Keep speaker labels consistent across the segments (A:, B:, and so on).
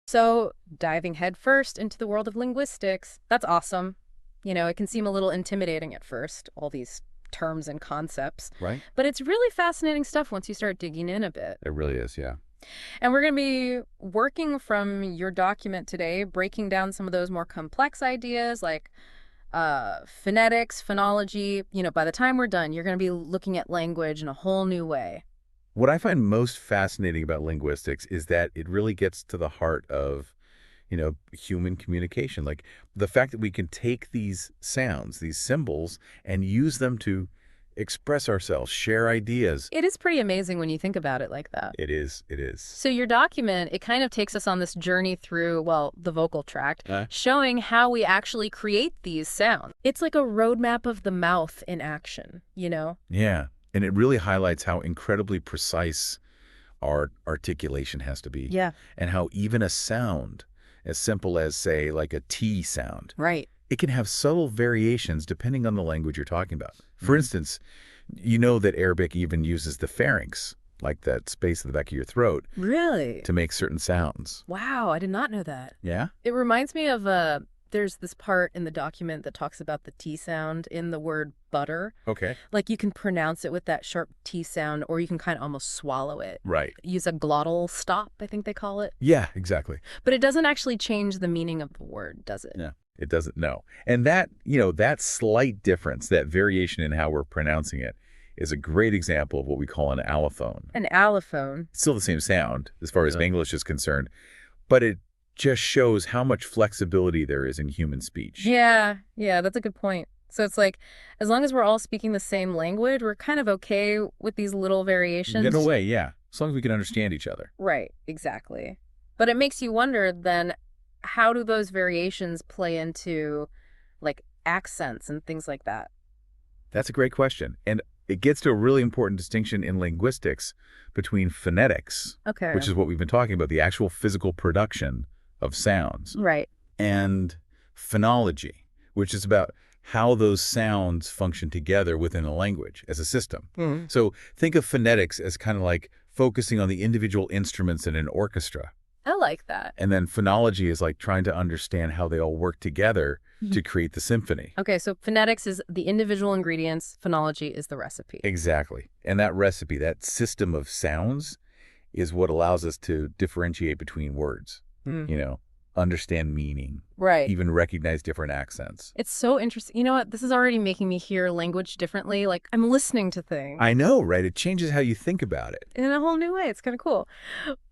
A: So, diving headfirst into the world of linguistics, that's awesome. It can seem a little intimidating at first, all these terms and concepts,
B: Right?
A: but it's really fascinating stuff once you start digging in a bit.
B: It really is, yeah.
A: And we're going to be working from your document today, breaking down some of those more complex ideas like phonetics, phonology. By the time we're done, you're going to be looking at language in a whole new way.
B: What I find most fascinating about linguistics is that it really gets to the heart of, human communication. Like the fact that we can take these sounds, these symbols, and use them to express ourselves, share ideas.
A: It is pretty amazing when you think about it like that.
B: It is, it is.
A: So your document, it kind of takes us on this journey through, well, the vocal tract,
B: Uh,
A: showing how we actually create these sounds. It's like a roadmap of the mouth in action.
B: yeah. And it really highlights how incredibly precise our articulation has to be.
A: Yeah.
B: And how even a sound, as simple as, say, like a T sound,
A: Right.
B: it can have subtle variations depending on the language you're talking about. For instance, you know that Arabic even uses the pharynx, like that space at the back of your throat,
A: Really?
B: to make certain sounds.
A: Wow, I did not know that.
B: Yeah?
A: It reminds me of there's this part in the document that talks about the T sound in the word butter.
B: Okay.
A: Like you can pronounce it with that sharp T sound, or you can kind of almost swallow it.
B: Right.
A: Use a glottal stop, I think they call it.
B: Yeah, exactly.
A: But it doesn't actually change the meaning of the word, does it?
B: Yeah. It doesn't know. And that, that slight difference, that variation in how we're pronouncing it, is a great example of what we call an allophone.
A: An allophone.
B: It's still the same sound as far as
A: Yeah.
B: English is concerned, but it just shows how much flexibility there is in human speech.
A: Yeah, that's a good point. So it's like, as long as we're all speaking the same language, we're kind of okay with these little variations.
B: In a way, yeah. As long as we can understand each other.
A: Right, exactly. But it makes you wonder then, how do those variations play into like accents and things like that?
B: That's a great question. And it gets to a really important distinction in linguistics between phonetics,
A: Okay.
B: which is what we've been talking about, the actual physical production of sounds,
A: Right.
B: and phonology, which is about how those sounds function together within a language as a system.
A: Hmm.
B: So think of phonetics as kind of like focusing on the individual instruments in an orchestra.
A: I like that.
B: And then phonology is like trying to understand how they all work together to create the symphony.
A: Okay, so phonetics is the individual ingredients, phonology is the recipe.
B: Exactly. And that recipe, that system of sounds, is what allows us to differentiate between words,
A: Hmm.
B: understand meaning,
A: Right.
B: even recognize different accents.
A: It's so interesting. You know what? This is already making me hear language differently. Like I'm listening to things
B: I know, right? It changes how you think about it.
A: in a whole new way. It's kind of cool.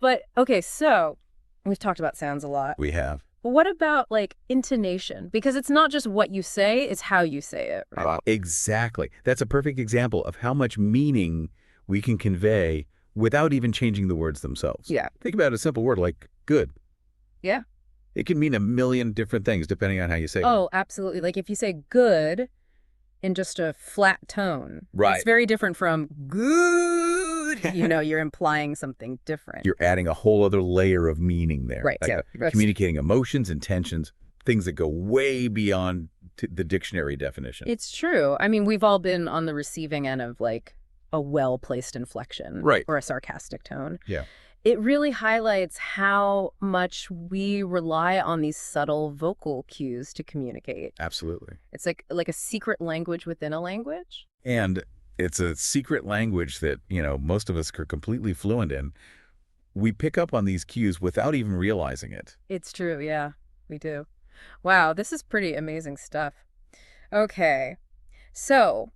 A: But okay, so we've talked about sounds a lot.
B: We have.
A: But what about like intonation? Because it's not just what you say, it's how you say it. Right?
B: Exactly. That's a perfect example of how much meaning we can convey without even changing the words themselves.
A: Yeah.
B: Think about a simple word like good.
A: Yeah.
B: It can mean a million different things depending on how you say it.
A: Oh, absolutely. Like if you say good in just a flat tone,
B: Right.
A: it's very different from good. You're implying something different.
B: You're adding a whole other layer of meaning there.
A: Right.
B: Like
A: Yeah.
B: communicating emotions, intentions, things that go way beyond the dictionary definition.
A: It's true. I mean, we've all been on the receiving end of like a well-placed inflection.
B: Right.
A: Or a sarcastic tone.
B: Yeah.
A: It really highlights how much we rely on these subtle vocal cues to communicate.
B: Absolutely.
A: It's like a secret language within a language.
B: And it's a secret language that, most of us are completely fluent in. We pick up on these cues without even realizing it.
A: It's true, yeah, we do. Wow, this is pretty amazing stuff. Okay, so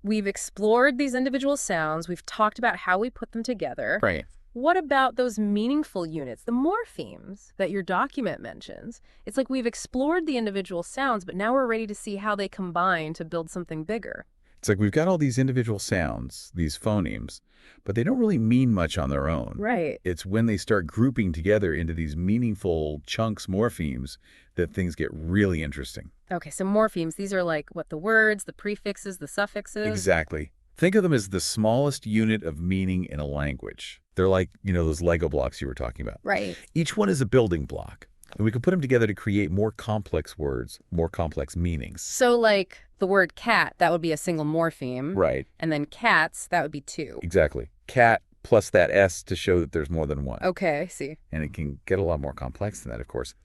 A: we've explored these individual sounds. We've talked about how we put them together.
B: Right.
A: What about those meaningful units, the morphemes that your document mentions? It's like we've explored the individual sounds, but now we're ready to see how they combine to build something bigger.
B: It's like we've got all these individual sounds, these phonemes, but they don't really mean much on their own.
A: Right.
B: It's when they start grouping together into these meaningful chunks, morphemes, that things get really interesting.
A: Okay, so morphemes, these are like what, the words, the prefixes, the suffixes?
B: Exactly. Think of them as the smallest unit of meaning in a language. They're like, those Lego blocks you were talking about.
A: Right.
B: Each one is a building block, and we can put them together to create more complex words, more complex meanings.
A: So like the word cat, that would be a single morpheme.
B: Right.
A: And then cats, that would be two.
B: Exactly. Cat, plus that S to show that there's more than one.
A: Okay, I see.
B: And it can get a lot more complex than that, of course.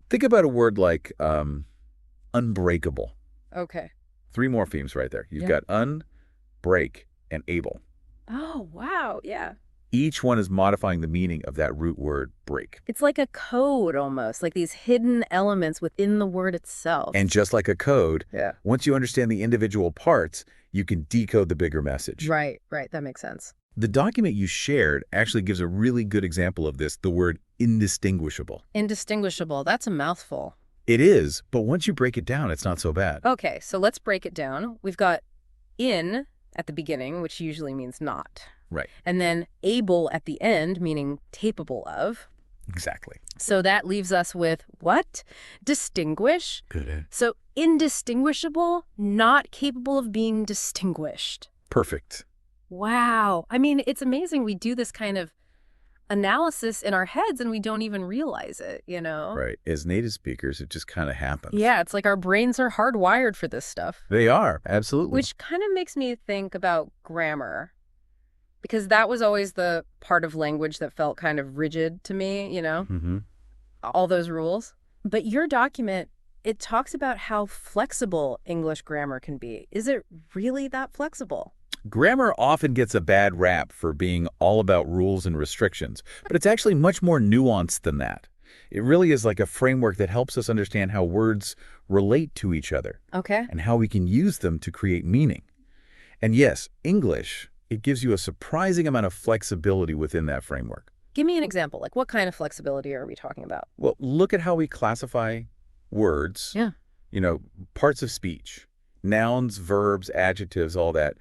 B: Think about a word like unbreakable.
A: Okay.
B: 3 morphemes right there. You've
A: Yeah.
B: got un, break, and able.
A: Oh, wow. Yeah.
B: Each one is modifying the meaning of that root word break.
A: It's like a code almost, like these hidden elements within the word itself.
B: And just like a code,
A: yeah.
B: once you understand the individual parts, you can decode the bigger message.
A: Right, right. That makes sense.
B: The document you shared actually gives a really good example of this, the word indistinguishable.
A: Indistinguishable. That's a mouthful.
B: It is, but once you break it down, it's not so bad.
A: Okay, so let's break it down. We've got in at the beginning, which usually means not.
B: Right.
A: And then able at the end, meaning capable of.
B: Exactly.
A: So that leaves us with what? Distinguish.
B: Good.
A: So indistinguishable, not capable of being distinguished.
B: Perfect.
A: Wow. I mean, it's amazing we do this kind of analysis in our heads and we don't even realize it, you know?
B: Right. As native speakers, it just kind of happens.
A: Yeah, it's like our brains are hardwired for this stuff.
B: They are, absolutely.
A: Which kind of makes me think about grammar. Because that was always the part of language that felt kind of rigid to me, you know?
B: Mm-hmm.
A: All those rules. But your document, it talks about how flexible English grammar can be. Is it really that flexible?
B: Grammar often gets a bad rap for being all about rules and restrictions, but it's actually much more nuanced than that. It really is like a framework that helps us understand how words relate to each other.
A: Okay.
B: And how we can use them to create meaning. And yes, English, it gives you a surprising amount of flexibility within that framework.
A: Give me an example. Like, what kind of flexibility are we talking about?
B: Well, look at how we classify words.
A: Yeah.
B: You know, parts of speech, nouns, verbs, adjectives, all that.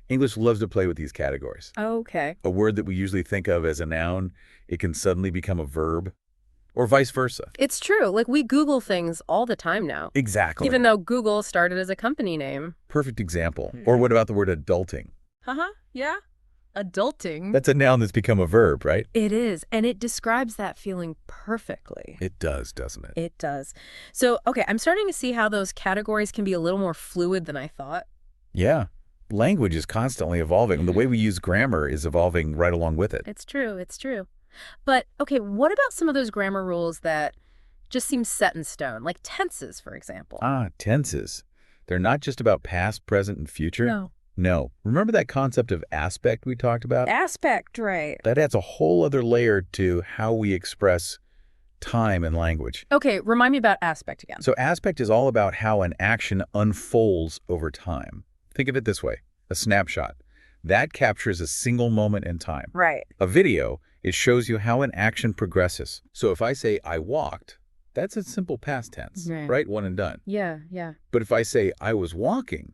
B: English loves to play with these categories.
A: Okay.
B: A word that we usually think of as a noun, it can suddenly become a verb, or vice versa.
A: It's true. Like, we Google things all the time now.
B: Exactly.
A: Even though Google started as a company name.
B: Perfect example. Or what about the word adulting?
A: Yeah. Adulting.
B: That's a noun that's become a verb, right?
A: It is. And it describes that feeling perfectly.
B: It does, doesn't it?
A: It does. So, okay, I'm starting to see how those categories can be a little more fluid than I thought.
B: Yeah. Language is constantly evolving, and the way we use grammar is evolving right along with it.
A: It's true. It's true. But, okay, what about some of those grammar rules that just seem set in stone, like tenses, for example?
B: Tenses. They're not just about past, present, and future. No. Remember that concept of aspect we talked about?
A: Aspect, right.
B: That adds a whole other layer to how we express time in language.
A: Okay, remind me about aspect again.
B: So aspect is all about how an action unfolds over time. Think of it this way, a snapshot. That captures a single moment in time.
A: Right.
B: A video, it shows you how an action progresses. So if I say, I walked, that's a simple past tense, right? One and done.
A: Yeah.
B: But if I say, I was walking,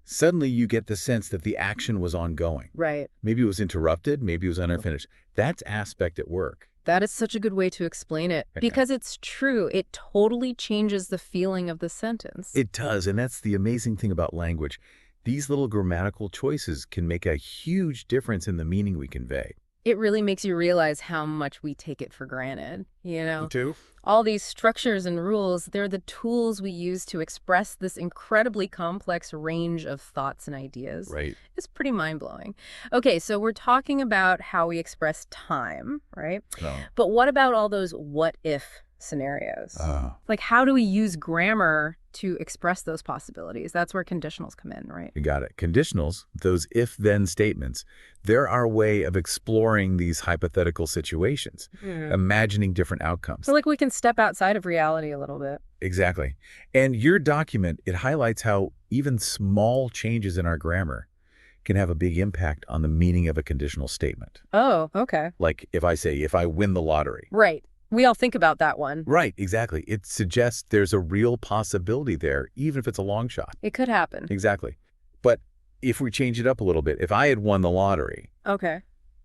B: suddenly you get the sense that the action was ongoing.
A: Right.
B: Maybe it was interrupted, maybe it was unfinished. That's aspect at work.
A: That is such a good way to explain it, because it's true. It totally changes the feeling of the sentence.
B: It does, and that's the amazing thing about language. These little grammatical choices can make a huge difference in the meaning we convey.
A: It really makes you realize how much we take it for granted, you know?
B: Me too.
A: All these structures and rules, they're the tools we use to express this incredibly complex range of thoughts and ideas.
B: Right.
A: It's pretty mind-blowing. Okay, so we're talking about how we express time, right?
B: No.
A: But what about all those what-if scenarios? Like, how do we use grammar to express those possibilities? That's where conditionals come in, right?
B: You got it. Conditionals, those if-then statements, they're our way of exploring these hypothetical situations, imagining different outcomes.
A: So, like, we can step outside of reality a little bit.
B: Exactly. And your document, it highlights how even small changes in our grammar can have a big impact on the meaning of a conditional statement.
A: Oh, okay.
B: Like if I say, if I win the lottery.
A: Right. We all think about that one.
B: Right, exactly. It suggests there's a real possibility there, even if it's a long shot.
A: It could happen.
B: Exactly. But if we change it up a little bit, if I had won the lottery,
A: Okay.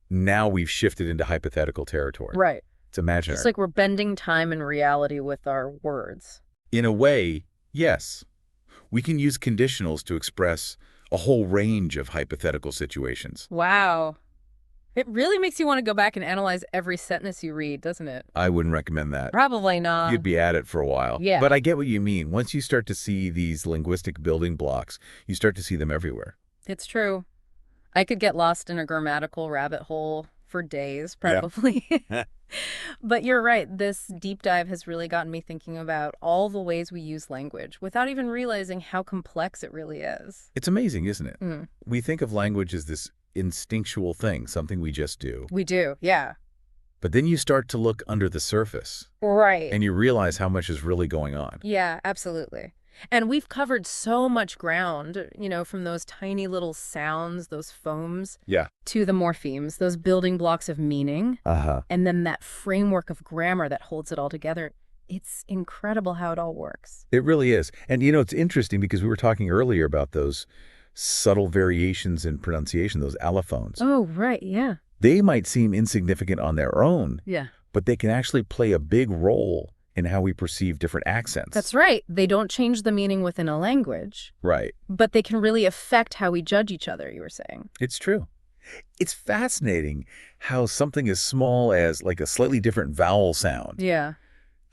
B: now we've shifted into hypothetical territory.
A: Right.
B: It's imaginary.
A: It's like we're bending time and reality with our words.
B: In a way, yes. We can use conditionals to express a whole range of hypothetical situations.
A: Wow. It really makes you want to go back and analyze every sentence you read, doesn't it?
B: I wouldn't recommend that.
A: Probably not.
B: You'd be at it for a while.
A: Yeah.
B: But I get what you mean. Once you start to see these linguistic building blocks, you start to see them everywhere.
A: It's true. I could get lost in a grammatical rabbit hole for days,
B: Yeah.
A: probably. But you're right. This deep dive has really gotten me thinking about all the ways we use language without even realizing how complex it really is.
B: It's amazing, isn't it?
A: Mm,
B: We think of language as this instinctual thing, something we just do.
A: we do, yeah.
B: But then you start to look under the surface
A: Right.
B: and you realize how much is really going on.
A: Yeah, absolutely. And we've covered so much ground, from those tiny little sounds, those foams,
B: Yeah.
A: to the morphemes, those building blocks of meaning,
B: Uh-huh.
A: and then that framework of grammar that holds it all together. It's incredible how it all works.
B: It really is. And it's interesting because we were talking earlier about those subtle variations in pronunciation, those allophones.
A: Oh, right, yeah.
B: They might seem insignificant on their own,
A: Yeah.
B: but they can actually play a big role in how we perceive different accents.
A: That's right. They don't change the meaning within a language,
B: Right.
A: but they can really affect how we judge each other, you were saying.
B: It's true. It's fascinating how something as small as like a slightly different vowel sound
A: Yeah.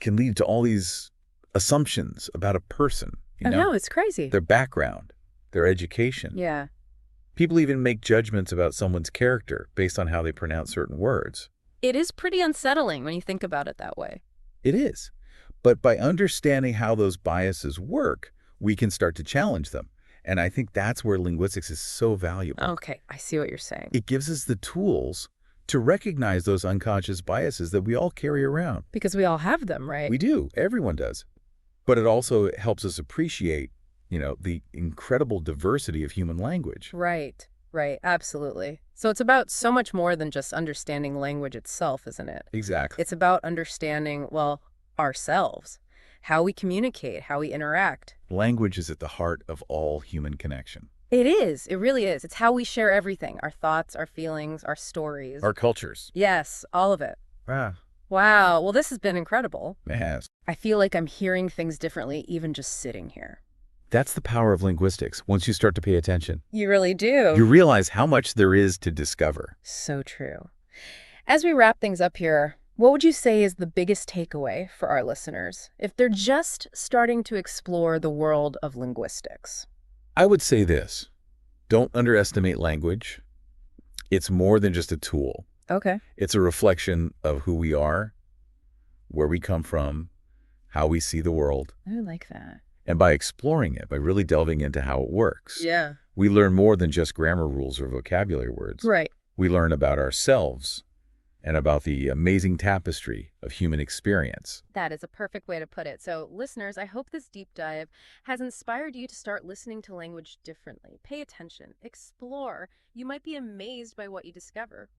B: can lead to all these assumptions about a person,
A: I know, it's crazy.
B: their background, their education.
A: Yeah.
B: People even make judgments about someone's character based on how they pronounce certain words.
A: It is pretty unsettling when you think about it that way.
B: It is. But by understanding how those biases work, we can start to challenge them. And I think that's where linguistics is so valuable.
A: Okay, I see what you're saying.
B: It gives us the tools to recognize those unconscious biases that we all carry around.
A: Because we all have them, right?
B: We do. Everyone does. But it also helps us appreciate, the incredible diversity of human language.
A: Right, right, absolutely. So it's about so much more than just understanding language itself, isn't it?
B: Exactly.
A: It's about understanding, well, ourselves, how we communicate, how we interact.
B: Language is at the heart of all human connection.
A: It is. It really is. It's how we share everything, our thoughts, our feelings, our stories.
B: Our cultures.
A: Yes, all of it.
B: Ah,
A: Wow. Well, this has been incredible.
B: it has.
A: I feel like I'm hearing things differently even just sitting here.
B: That's the power of linguistics. Once you start to pay attention,
A: You really do.
B: you realize how much there is to discover.
A: So true. As we wrap things up here, what would you say is the biggest takeaway for our listeners if they're just starting to explore the world of linguistics?
B: I would say this. Don't underestimate language. It's more than just a tool.
A: Okay.
B: It's a reflection of who we are, where we come from, how we see the world.
A: I like that.
B: And by exploring it, by really delving into how it works,
A: Yeah.
B: we learn more than just grammar rules or vocabulary words.
A: Right.
B: We learn about ourselves and about the amazing tapestry of human experience.
A: That is a perfect way to put it. So, listeners, I hope this deep dive has inspired you to start listening to language differently. Pay attention, explore. You might be amazed by what you discover.